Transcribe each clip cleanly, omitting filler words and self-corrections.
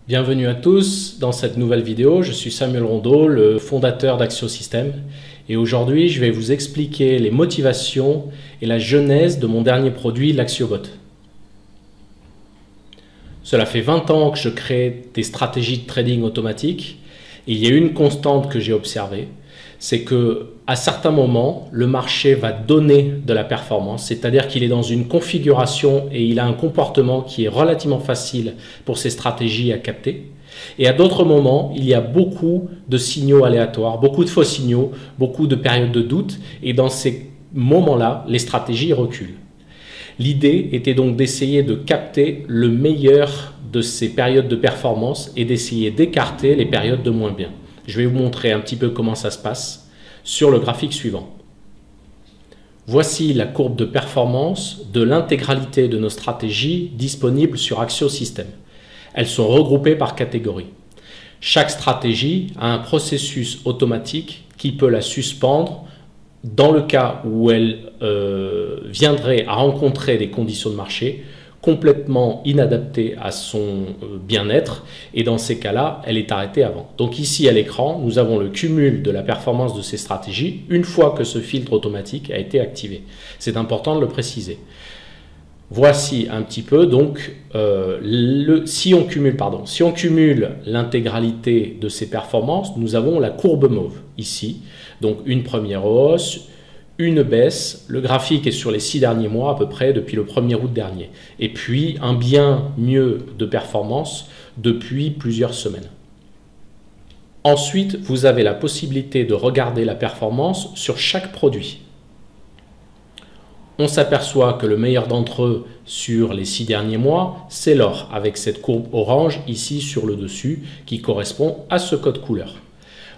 Bienvenue à tous dans cette nouvelle vidéo. Je suis Samuel Rondeau, le fondateur d'Axio System, et aujourd'hui je vais vous expliquer les motivations et la genèse de mon dernier produit, l'AxioBot. Cela fait 20 ans que je crée des stratégies de trading automatique et il y a une constante que j'ai observée, c'est que à certains moments, le marché va donner de la performance, c'est-à-dire qu'il est dans une configuration et il a un comportement qui est relativement facile pour ces stratégies à capter. Et à d'autres moments, il y a beaucoup de signaux aléatoires, beaucoup de faux signaux, beaucoup de périodes de doute, et dans ces moments-là, les stratégies reculent. L'idée était donc d'essayer de capter le meilleur de ces périodes de performance et d'essayer d'écarter les périodes de moins bien. Je vais vous montrer un petit peu comment ça se passe sur le graphique suivant. Voici la courbe de performance de l'intégralité de nos stratégies disponibles sur Axio System. Elles sont regroupées par catégorie. Chaque stratégie a un processus automatique qui peut la suspendre dans le cas où elle viendrait à rencontrer des conditions de marché complètement inadaptée à son bien-être, et dans ces cas-là, elle est arrêtée avant. Donc ici à l'écran, nous avons le cumul de la performance de ces stratégies une fois que ce filtre automatique a été activé. C'est important de le préciser. Voici un petit peu donc si on cumule l'intégralité de ces performances, nous avons la courbe mauve ici, donc une première hausse, une baisse, le graphique est sur les 6 derniers mois à peu près depuis le 1er août dernier, et puis un bien mieux de performance depuis plusieurs semaines. Ensuite, vous avez la possibilité de regarder la performance sur chaque produit. On s'aperçoit que le meilleur d'entre eux sur les 6 derniers mois, c'est l'or, avec cette courbe orange ici sur le dessus qui correspond à ce code couleur.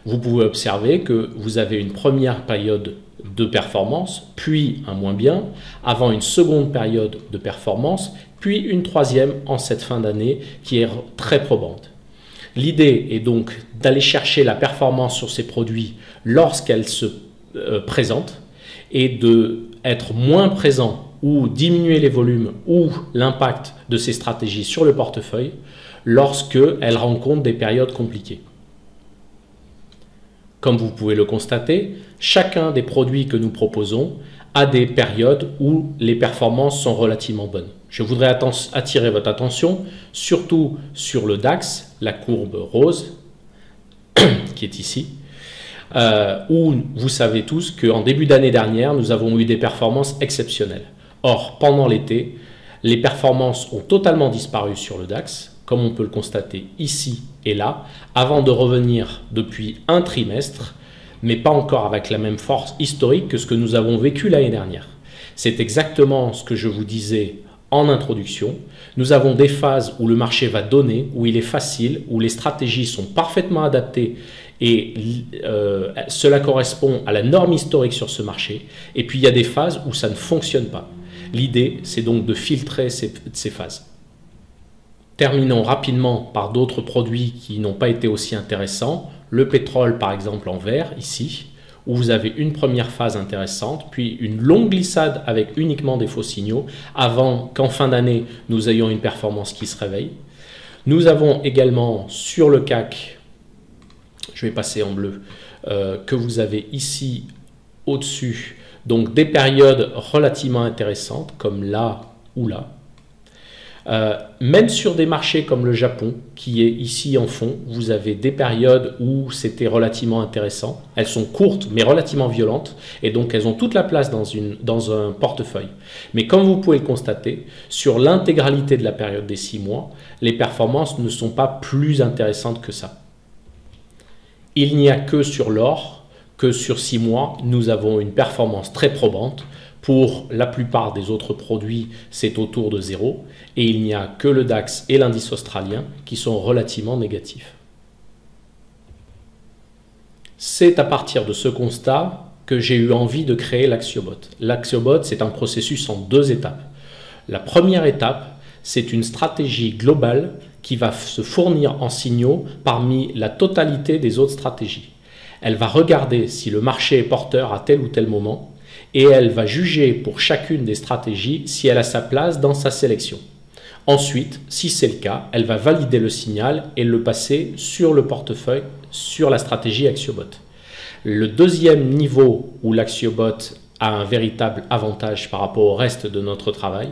Vous pouvez observer que vous avez une première période de performance, puis un moins bien, avant une seconde période de performance, puis une troisième en cette fin d'année qui est très probante. L'idée est donc d'aller chercher la performance sur ces produits lorsqu'elle se présente et d'être moins présent ou diminuer les volumes ou l'impact de ces stratégies sur le portefeuille lorsqu'elles rencontrent des périodes compliquées. Comme vous pouvez le constater, chacun des produits que nous proposons a des périodes où les performances sont relativement bonnes. Je voudrais attirer votre attention surtout sur le DAX, la courbe rose, qui est ici, où vous savez tous qu'en début d'année dernière, nous avons eu des performances exceptionnelles. Or, pendant l'été, les performances ont totalement disparu sur le DAX, comme on peut le constater ici et là, avant de revenir depuis un trimestre, mais pas encore avec la même force historique que ce que nous avons vécu l'année dernière. C'est exactement ce que je vous disais en introduction. Nous avons des phases où le marché va donner, où il est facile, où les stratégies sont parfaitement adaptées et cela correspond à la norme historique sur ce marché. Et puis il y a des phases où ça ne fonctionne pas. L'idée, c'est donc de filtrer ces phases. Terminons rapidement par d'autres produits qui n'ont pas été aussi intéressants. Le pétrole, par exemple, en vert, ici, où vous avez une première phase intéressante, puis une longue glissade avec uniquement des faux signaux, avant qu'en fin d'année, nous ayons une performance qui se réveille. Nous avons également sur le CAC, je vais passer en bleu, que vous avez ici au-dessus, donc des périodes relativement intéressantes, comme là ou là. Même sur des marchés comme le Japon, qui est ici en fond, vous avez des périodes où c'était relativement intéressant. Elles sont courtes, mais relativement violentes, et donc elles ont toute la place dans un portefeuille. Mais comme vous pouvez le constater, sur l'intégralité de la période des 6 mois, les performances ne sont pas plus intéressantes que ça. Il n'y a que sur l'or, que sur 6 mois, nous avons une performance très probante. Pour la plupart des autres produits, c'est autour de 0 et il n'y a que le DAX et l'indice australien qui sont relativement négatifs. C'est à partir de ce constat que j'ai eu envie de créer l'AxioBot. L'AxioBot, c'est un processus en 2 étapes. La première étape, c'est une stratégie globale qui va se fournir en signaux parmi la totalité des autres stratégies. Elle va regarder si le marché est porteur à tel ou tel moment, et elle va juger pour chacune des stratégies si elle a sa place dans sa sélection. Ensuite, si c'est le cas, elle va valider le signal et le passer sur le portefeuille, sur la stratégie AxioBot. Le deuxième niveau où l'AxioBot a un véritable avantage par rapport au reste de notre travail,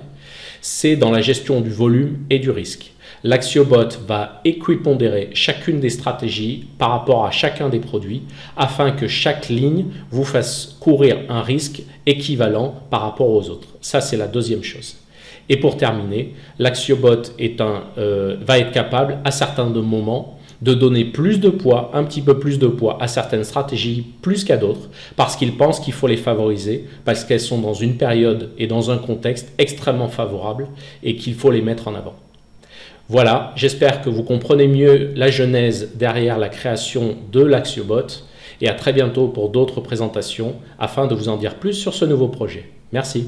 c'est dans la gestion du volume et du risque. L'AxioBot va équipondérer chacune des stratégies par rapport à chacun des produits afin que chaque ligne vous fasse courir un risque équivalent par rapport aux autres. Ça, c'est la deuxième chose. Et pour terminer, l'AxioBot va être capable à certains moments de donner plus de poids, un petit peu plus de poids à certaines stratégies plus qu'à d'autres, parce qu'il pense qu'il faut les favoriser, parce qu'elles sont dans une période et dans un contexte extrêmement favorable et qu'il faut les mettre en avant. Voilà, j'espère que vous comprenez mieux la genèse derrière la création de l'AxioBot et à très bientôt pour d'autres présentations afin de vous en dire plus sur ce nouveau projet. Merci.